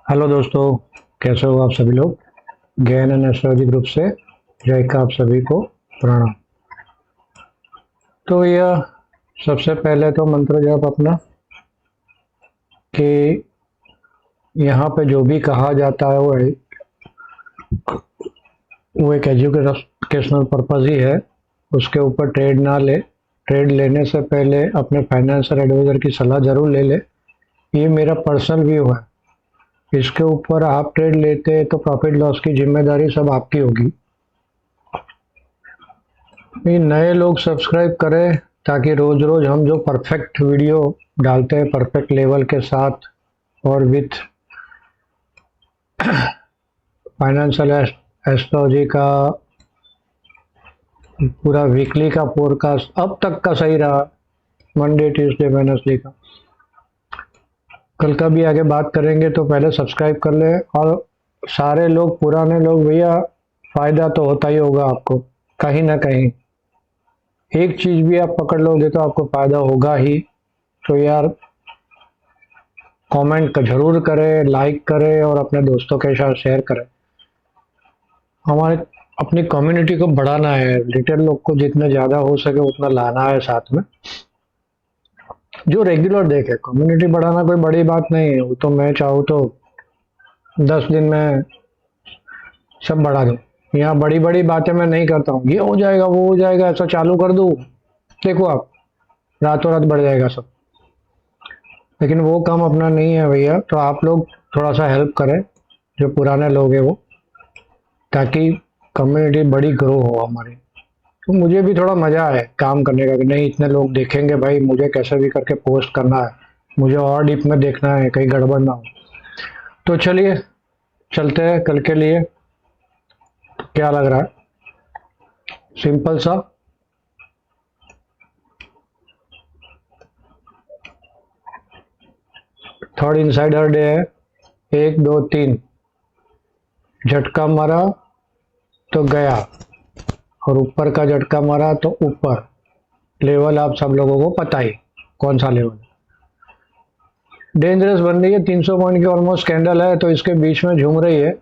Hello दोस्तों, कैसे हो आप सभी लोग। ज्ञान एंड एस्ट्रोलॉजी ग्रुप से जय का आप सभी को प्रणाम। तो यह सबसे पहले तो मंत्र जप अपना कि यहाँ पे जो भी कहा जाता है वो एक एजुकेशनल पर्पज ही है। उसके ऊपर ट्रेड ना ले। ट्रेड लेने से पहले अपने फाइनेंशियल एडवाइजर की सलाह जरूर ले ले। ये मेरा पर्सनल व्यू है। इसके ऊपर आप ट्रेड लेते हैं तो प्रॉफिट लॉस की जिम्मेदारी सब आपकी होगी। ये नए लोग सब्सक्राइब करें ताकि रोज रोज हम जो परफेक्ट वीडियो डालते हैं परफेक्ट लेवल के साथ और विथ फाइनेंशियल एस्ट्रोलॉजी का पूरा वीकली का फोरकास्ट अब तक का सही रहा। मंडे ट्यूसडे वेडनेसडे का कल का भी आगे बात करेंगे, तो पहले सब्सक्राइब कर ले। और सारे लोग पुराने लोग भैया, फायदा तो होता ही होगा आपको कहीं ना कहीं। एक चीज भी आप पकड़ लोगे तो आपको फायदा होगा ही। तो यार कमेंट जरूर करें, लाइक करें और अपने दोस्तों के साथ शेयर करें। हमारे अपनी कम्युनिटी को बढ़ाना है। रिटेल लोग को जितने ज्यादा हो सके उतना लाना है साथ में, जो रेगुलर देखे। कम्युनिटी बढ़ाना कोई बड़ी बात नहीं है। वो तो मैं चाहूँ तो 10 दिन में सब बढ़ा दूं। यहाँ बड़ी बड़ी बातें मैं नहीं करता हूँ, ये हो जाएगा वो हो जाएगा ऐसा चालू कर दूं, देखो आप रातों रात बढ़ जाएगा सब। लेकिन वो काम अपना नहीं है भैया। तो आप लोग थोड़ा सा हेल्प करें, जो पुराने लोग हैं वो, ताकि कम्युनिटी बड़ी ग्रो हो हमारी। तो मुझे भी थोड़ा मजा है काम करने का कि नहीं इतने लोग देखेंगे भाई, मुझे कैसे भी करके पोस्ट करना है, मुझे और डीप में देखना है कहीं गड़बड़ ना हो। तो चलिए चलते हैं कल के लिए। क्या लग रहा है? सिंपल सा थर्ड इनसाइडर डे है। 1 2 3 झटका मारा तो गया, और ऊपर का झटका मारा तो ऊपर। लेवल आप सब लोगों को पता ही कौन सा लेवल। डेंजरस बन रही है, 300 पॉइंट की ऑलमोस्ट कैंडल है, तो इसके बीच में झूम रही है।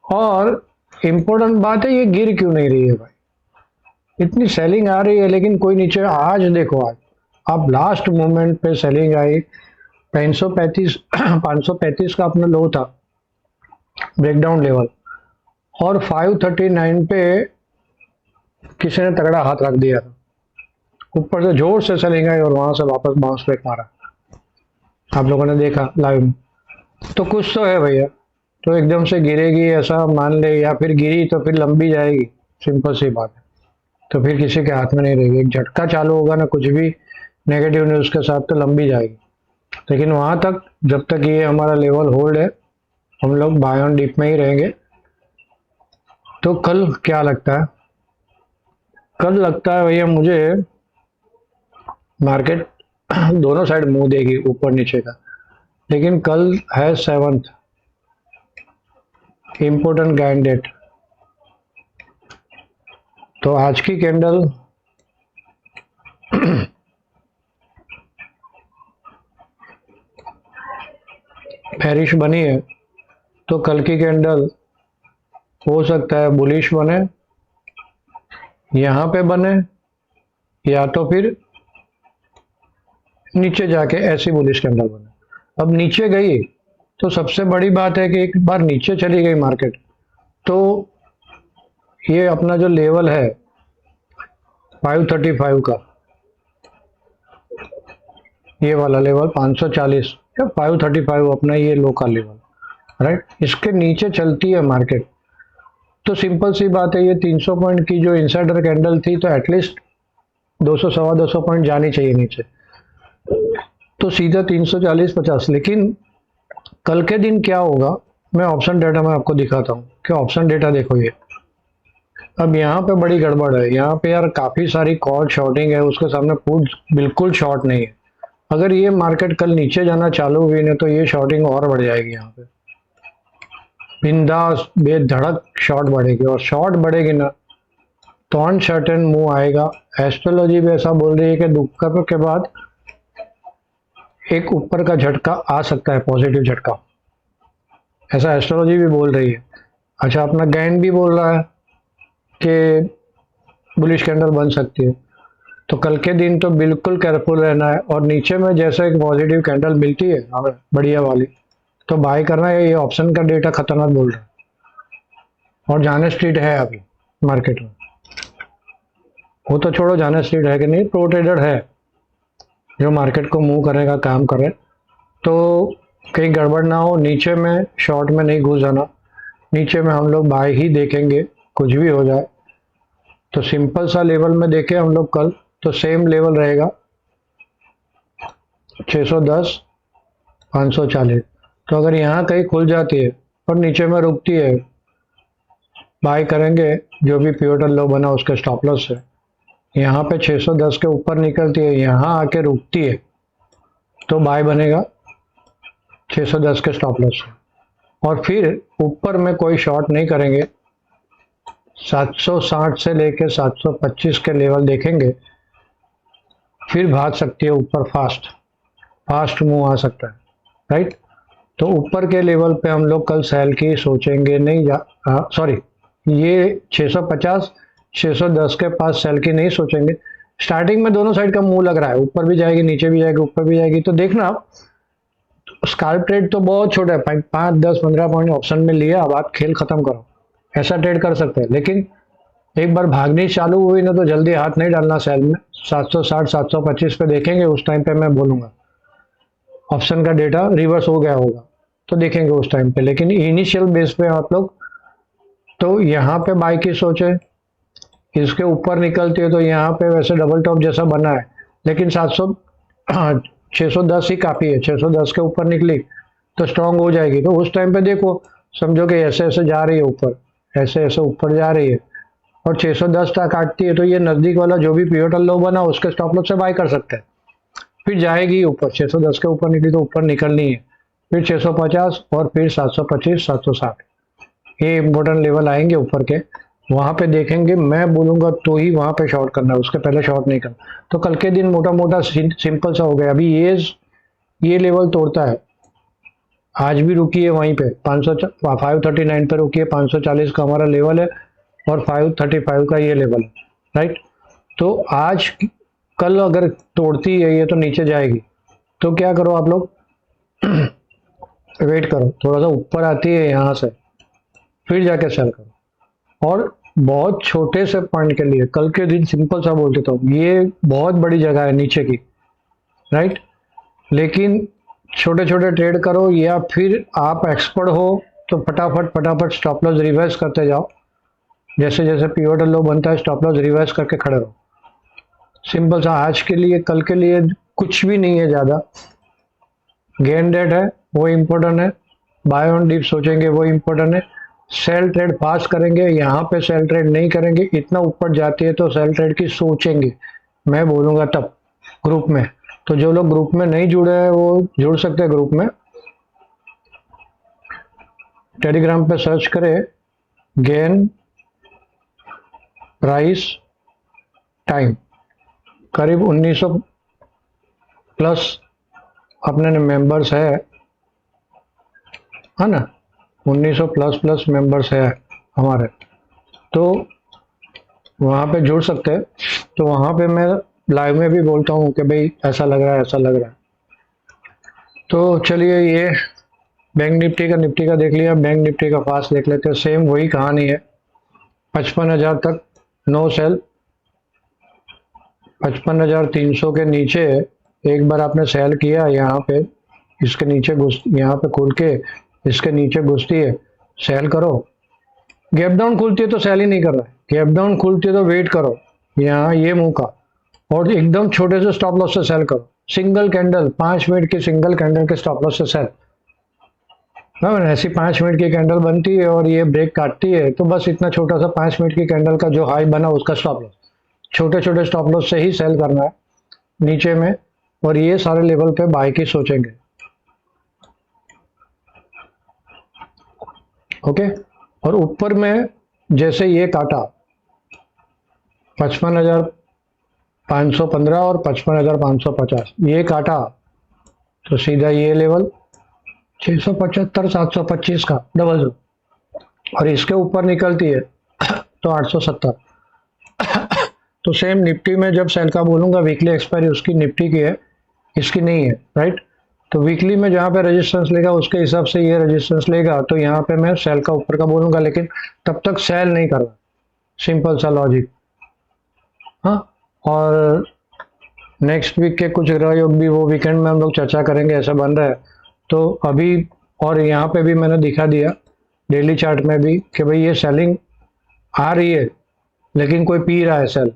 और इम्पोर्टेंट बात है, ये गिर क्यों नहीं रही है भाई। इतनी सेलिंग आ रही है लेकिन कोई नीचे। आज देखो, आज अब लास्ट मोमेंट पे सेलिंग आई। 535 535 का अपना लो था, ब्रेकडाउन लेवल, और 539 पे किसी ने तगड़ा हाथ रख दिया था। ऊपर से जोर से सेलिंग आई और वहां से वापस बाउंस बैक मारा। आप लोगों ने देखा लाइव में। तो कुछ तो है भैया। तो एकदम से गिरेगी ऐसा मान ले, या फिर गिरी तो फिर लंबी जाएगी। सिंपल सी बात है। तो फिर किसी के हाथ में नहीं रहेगी। एक झटका चालू होगा ना कुछ भी नेगेटिव न्यूज के साथ, तो लंबी जाएगी। लेकिन वहां तक जब तक ये हमारा लेवल होल्ड है, हम लोग बाय ऑन डीप में ही रहेंगे। तो कल क्या लगता है? कल लगता है भैया मुझे मार्केट दोनों साइड मुंह देगी, ऊपर नीचे का। लेकिन कल है 7th इम्पोर्टेंट कैंडिडेट। तो आज की कैंडल बेरिश बनी है, तो कल की कैंडल हो सकता है बुलिश बने, यहां पे बने, या तो फिर नीचे जाके ऐसी बुलिश कैंडल बने। अब नीचे गई तो सबसे बड़ी बात है कि एक बार नीचे चली गई मार्केट, तो ये अपना जो लेवल है 535 का, ये वाला लेवल 540 या 535 अपना ये लो का लेवल, राइट। इसके नीचे चलती है मार्केट तो सिंपल सी बात है, ये 300 पॉइंट की जो इनसाइडर कैंडल थी, तो एटलीस्ट 200 सवा 200 पॉइंट जानी चाहिए नीचे। तो सीधा 340-50। लेकिन कल के दिन क्या होगा, मैं ऑप्शन डेटा में आपको दिखाता हूँ कि ऑप्शन डेटा देखो ये। अब यहाँ पे बड़ी गड़बड़ है। यहाँ पे यार काफी सारी कॉल शॉर्टिंग है, उसके सामने पुट बिल्कुल शॉर्ट नहीं है। अगर ये मार्केट कल नीचे जाना चालू हुई ना, तो ये शॉर्टिंग और बढ़ जाएगी। यहाँ पे बिंदास बेधड़क शॉर्ट बढ़ेगी, और शॉर्ट बढ़ेगी ना तो अनसर्टेन मूव आएगा। एस्ट्रोलॉजी भी ऐसा बोल रही है कि दुख के बाद एक ऊपर का झटका आ सकता है, पॉजिटिव झटका, ऐसा एस्ट्रोलॉजी भी बोल रही है। अच्छा, अपना गैन भी बोल रहा है कि बुलिश कैंडल बन सकती है। तो कल के दिन तो बिल्कुल केयरफुल रहना है, और नीचे में जैसे एक पॉजिटिव कैंडल मिलती है हमें बढ़िया वाली, तो बाय करना है। ये ऑप्शन का डेटा खतरनाक बोल रहा है, और जाने स्ट्रीट है अभी मार्केट में। वो तो छोड़ो जाने स्ट्रीट है कि नहीं, प्रो ट्रेडर है जो मार्केट को मूव करने का काम करे। तो कहीं गड़बड़ ना हो, नीचे में शॉर्ट में नहीं घुस जाना, नीचे में हम लोग बाय ही देखेंगे कुछ भी हो जाए। तो सिंपल सा लेवल में देखें हम लोग कल, तो सेम लेवल रहेगा 610 540। तो अगर यहाँ कहीं खुल जाती है और नीचे में रुकती है, बाय करेंगे। जो भी पिवोटल लो बना उसके स्टॉप लॉस से यहाँ पे 610 के ऊपर निकलती है, यहाँ आके रुकती है, तो बाय बनेगा 610 के स्टॉप लॉस से। और फिर ऊपर में कोई शॉर्ट नहीं करेंगे, 760 से लेके 725 के लेवल देखेंगे, फिर भाग सकती है ऊपर, फास्ट मूव आ सकता है, राइट। तो ऊपर के लेवल पे हम लोग कल सेल की सोचेंगे नहीं, सॉरी, ये 650 610 के पास सेल की नहीं सोचेंगे। स्टार्टिंग में दोनों साइड का मुंह लग रहा है, ऊपर भी जाएगी नीचे भी जाएगी, ऊपर भी जाएगी। तो देखना, स्काल्प ट्रेड तो बहुत छोटा है, 5 10 15 पॉइंट ऑप्शन में लिया, अब आप खेल खत्म करो, ऐसा ट्रेड कर सकते हैं। लेकिन एक बार भागनी चालू हुई ना, तो जल्दी हाथ नहीं डालना सेल में। 760 725 पे देखेंगे, उस टाइम पे मैं बोलूंगा ऑप्शन का डेटा रिवर्स हो गया होगा, तो देखेंगे उस टाइम पे। लेकिन इनिशियल बेस पे आप लोग तो यहाँ पे बाय की सोचे, इसके ऊपर निकलती है तो यहाँ पे वैसे डबल टॉप जैसा बना है, लेकिन 610 ही काफी है। 610 के ऊपर निकली तो स्ट्रांग हो जाएगी, तो उस टाइम पे देखो, समझो कि ऐसे ऐसे जा रही है ऊपर, ऐसे ऐसे ऊपर जा रही है, और 610 तक काटती है, तो ये नजदीक वाला जो भी पिवोटल लो बना उसके स्टॉप लॉस से बाय कर सकते हैं। फिर जाएगी ऊपर, 610 के ऊपर निकली तो ऊपर निकलनी है, फिर 650 और फिर 725 760, ये इंपॉर्टेंट लेवल आएंगे ऊपर के, वहां पे देखेंगे। मैं बोलूंगा तो ही वहां पे शॉर्ट करना है, उसके पहले शॉर्ट नहीं करना। तो कल के दिन मोटा मोटा सिंपल सा हो गया। अभी ये लेवल तोड़ता है, आज भी रुकी है वहीं पे 539 पे रुकी है, 540 का हमारा लेवल है, और 535 का ये लेवल है, राइट। तो आज कल अगर तोड़ती है ये तो नीचे जाएगी, तो क्या करो आप लोग, वेट करो, थोड़ा सा ऊपर आती है यहाँ से, फिर जाके सेल करो। और बहुत छोटे से पॉइंट के लिए कल के दिन सिंपल सा बोल देता हूँ, ये बहुत बड़ी जगह है नीचे की, राइट। लेकिन छोटे छोटे ट्रेड करो, या फिर आप एक्सपर्ट हो तो फटाफट फटाफट स्टॉप लॉस रिवर्स करते जाओ। जैसे जैसे पिवोटल लो बनता है, स्टॉप लॉस रिवर्स करके खड़े रहो। सिंपल सा आज के लिए, कल के लिए कुछ भी नहीं है ज्यादा। गेन रेट है वो इम्पोर्टेंट है, बाय ऑन डिप सोचेंगे वो इम्पोर्टेंट है। सेल ट्रेड फास्ट करेंगे, यहाँ पे सेल ट्रेड नहीं करेंगे। इतना ऊपर जाती है तो सेल ट्रेड की सोचेंगे, मैं बोलूंगा तब ग्रुप में। तो जो लोग ग्रुप में नहीं जुड़े हैं वो जुड़ सकते हैं ग्रुप में। टेलीग्राम पे सर्च करें गेन प्राइस टाइम, करीब 1900 प्लस अपने मेंबर्स है ना, 1900 प्लस मेंबर्स है हमारे, तो वहाँ पे जुड़ सकते हैं। तो वहाँ पे मैं लाइव में भी बोलता हूँ कि भाई ऐसा लग रहा है, ऐसा लग रहा है। तो चलिए, ये बैंक निफ्टी का देख लिया, बैंक निफ्टी का फास्ट देख लेते हैं। सेम वही कहानी है, 55,000 तक नो सेल, 55,300 के नीचे एक बार आपने सेल किया, यहाँ पे इसके नीचे घुस, यहाँ पे खुल के इसके नीचे घुसती है, सेल करो। गैप डाउन खुलती है तो सेल ही नहीं कर रहा है, गैप डाउन खुलती है तो वेट करो यहाँ ये मुंह का, और एकदम छोटे से स्टॉप लॉस से सेल करो। सिंगल कैंडल, 5 मिनट की सिंगल कैंडल के स्टॉप लॉस से सेल। ऐसी 5 मिनट की कैंडल बनती है और ये ब्रेक काटती है, तो बस इतना छोटा सा 5 मिनट की कैंडल का जो हाई बना उसका स्टॉप लॉस, छोटे छोटे स्टॉप लॉस से ही सेल करना है नीचे में। और ये सारे लेवल पे बाय की सोचेंगे, ओके। और ऊपर में जैसे ये काटा 55,515 और 55,550 ये काटा, तो सीधा ये लेवल 675 725 का डबल जो, और इसके ऊपर निकलती है तो 870। तो सेम निफ्टी में जब सेल का बोलूंगा, वीकली एक्सपायरी उसकी निफ्टी की है, इसकी नहीं है, राइट। तो वीकली में जहाँ पे रेजिस्टेंस लेगा उसके हिसाब से ये रेजिस्टेंस लेगा, तो यहाँ पे मैं सेल का ऊपर का बोलूंगा, लेकिन तब तक सेल नहीं करना। सिंपल सा लॉजिक। हाँ, और नेक्स्ट वीक के कुछ ग्रह योग भी वो वीकेंड में हम लोग चर्चा करेंगे, ऐसा बन रहा है। तो अभी और यहाँ पे भी मैंने दिखा दिया डेली चार्ट में भी कि भाई ये सेलिंग आ रही है, लेकिन कोई पी रहा है सेल।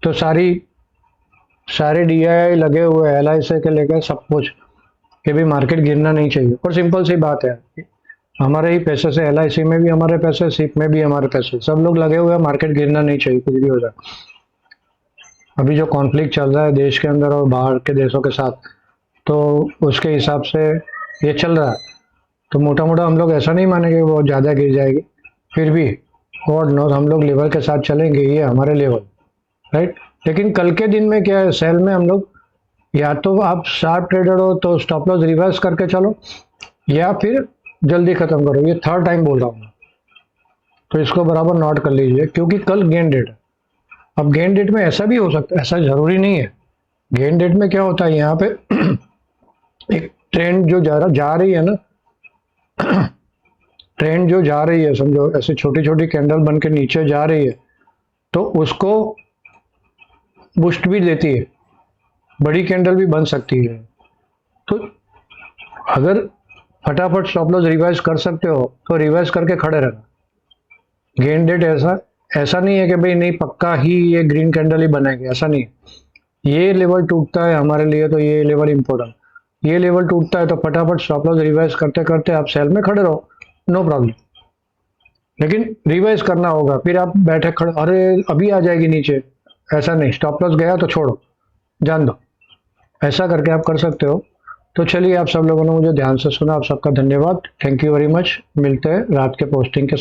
तो सारे DII लगे हुए हैं, LIC के लेकर सब कुछ, कि भी मार्केट गिरना नहीं चाहिए। और सिंपल सी बात है, हमारे ही पैसे से LIC में भी हमारे पैसे, सिप में भी हमारे पैसे, सब लोग लगे हुए हैं, मार्केट गिरना नहीं चाहिए, कुछ भी हो जाए। अभी जो कॉन्फ्लिक्ट चल रहा है देश के अंदर और बाहर के देशों के साथ, तो उसके हिसाब से ये चल रहा है। तो मोटा मोटा हम लोग ऐसा नहीं मानेंगे वो ज़्यादा गिर जाएगी, फिर भी गॉड नोज हम लोग लेवल के साथ चलेंगे, ये हमारे लेवल, राइट। लेकिन कल के दिन में क्या है, सेल में हम लोग या तो आप शार्प ट्रेडर हो तो स्टॉप लॉस रिवर्स करके चलो, या फिर जल्दी खत्म करो। ये थर्ड टाइम बोल रहा हूँ, तो इसको बराबर नोट कर लीजिए, क्योंकि कल गेन डेट है। अब गेन डेट में ऐसा भी हो सकता है, ऐसा जरूरी नहीं है। गेन डेट में क्या होता है, यहाँ पे एक ट्रेंड जो जा रही है ना, ट्रेंड जो जा रही है, समझो ऐसे छोटी छोटी कैंडल बन के नीचे जा रही है, तो उसको बूस्ट भी देती है, बड़ी कैंडल भी बन सकती है। तो अगर फटाफट स्टॉप लॉस रिवाइज कर सकते हो तो रिवाइज करके खड़े रहना। गेन डेट ऐसा नहीं है कि भाई नहीं पक्का ही ये ग्रीन कैंडल ही बनाएगी, ऐसा नहीं है। ये लेवल टूटता है हमारे लिए तो ये लेवल इंपॉर्टेंट, ये लेवल टूटता है तो फटाफट स्टॉप लॉस रिवाइज करते करते आप सेल में खड़े रहो, नो प्रॉब्लम। लेकिन रिवाइज करना होगा, फिर आप बैठे खड़े अरे अभी आ जाएगी नीचे, ऐसा नहीं। स्टॉप लॉस गया तो छोड़ो, जान दो, ऐसा करके आप कर सकते हो। तो चलिए, आप सब लोगों ने मुझे ध्यान से सुना, आप सबका धन्यवाद, थैंक यू वेरी मच। मिलते हैं रात के पोस्टिंग के